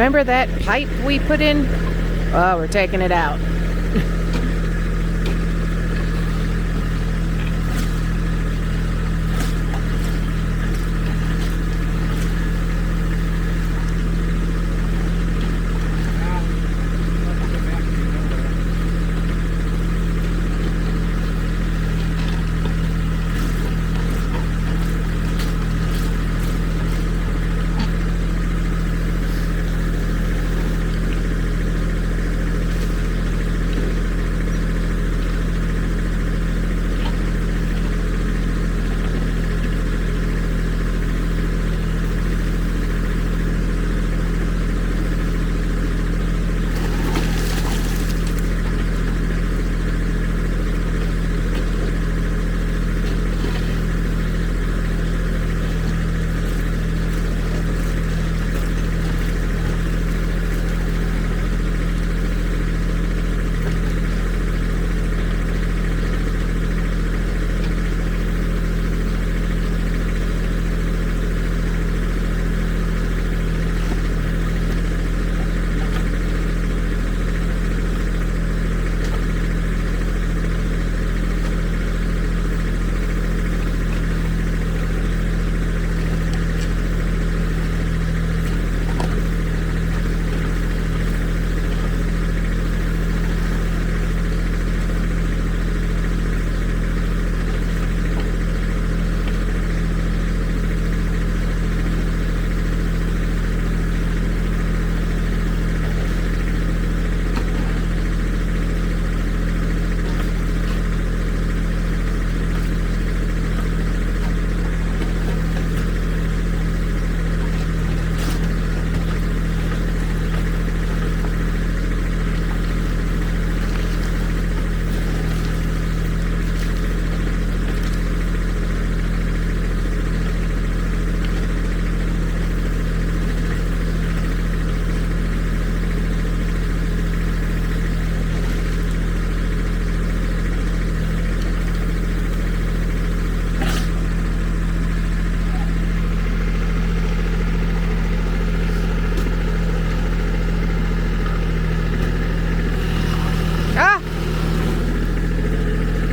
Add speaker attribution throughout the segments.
Speaker 1: Remember that pipe we put in? Oh, we're taking it out.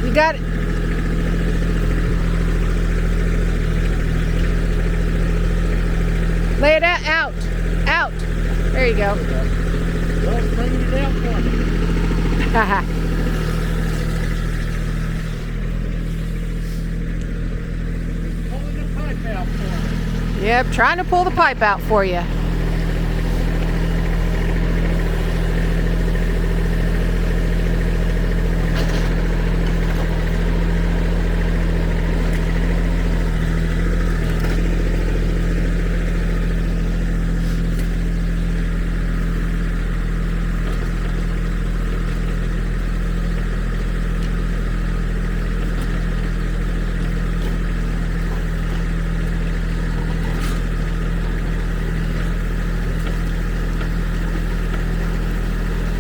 Speaker 1: You got it. Lay it out. Out. There you go.
Speaker 2: Well, bringing it out for me.
Speaker 1: Haha.
Speaker 2: Pulling the pipe out for me.
Speaker 1: Yep, trying to pull the pipe out for you.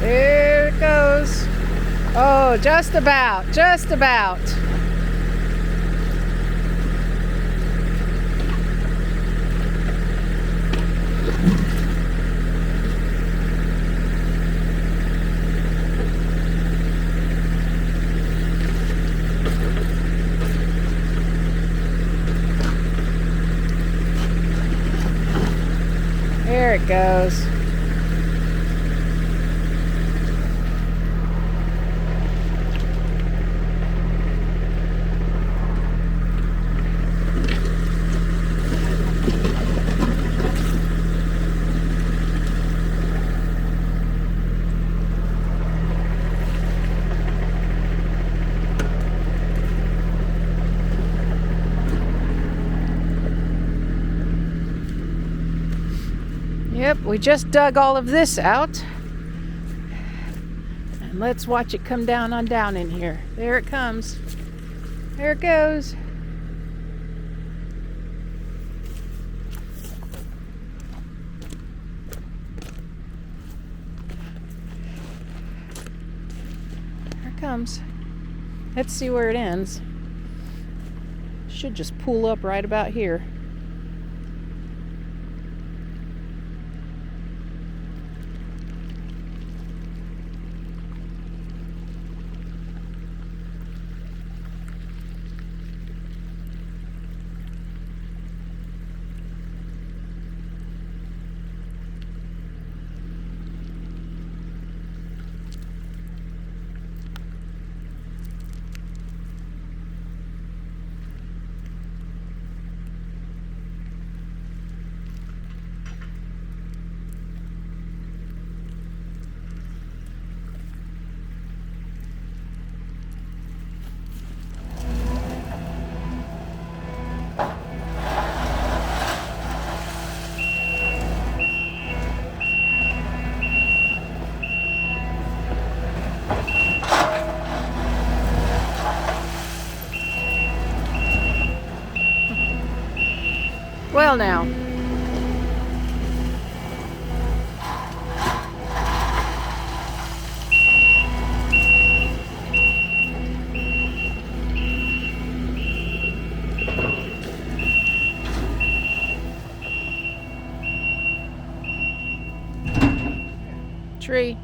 Speaker 1: There it goes. Oh, just about, just about. There it goes. Yep, we just dug all of this out. And let's watch it come down on down in here. There it comes. There it goes. There it comes. Let's see where it ends. Should just pull up right about here. Well, now. Tree.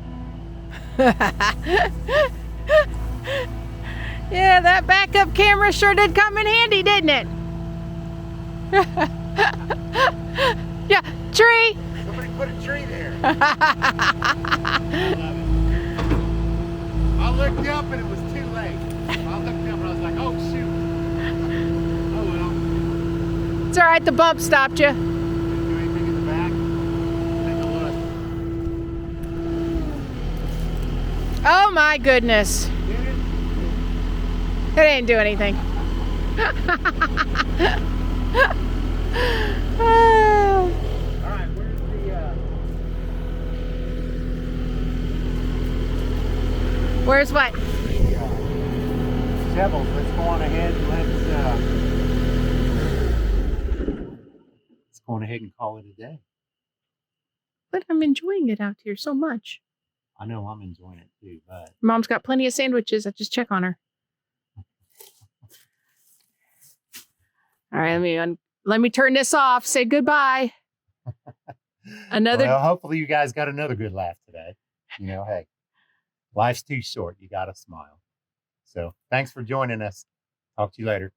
Speaker 1: Yeah, that backup camera sure did come in handy, didn't it? Yeah, tree.
Speaker 2: Somebody put a tree there. I looked up and it was too late. I looked up and I was like, oh shoot. Oh well.
Speaker 1: It's all right. The bump stopped you.
Speaker 2: Didn't do anything in the back. Take a look.
Speaker 1: Oh my goodness.
Speaker 2: Did it?
Speaker 1: It didn't do anything. Oh.
Speaker 2: All right, where's the
Speaker 1: Where's what?
Speaker 2: Pebbles? Let's go on ahead and let's go on ahead and call it a day.
Speaker 1: But I'm enjoying it out here so much.
Speaker 2: I know I'm enjoying it too, but
Speaker 1: Mom's got plenty of sandwiches. I just check on her. All right, let me turn this off. Say goodbye. Another.
Speaker 2: well, hopefully you guys got another good laugh today. You know, hey, life's too short. You got to smile. So thanks for joining us. Talk to you later.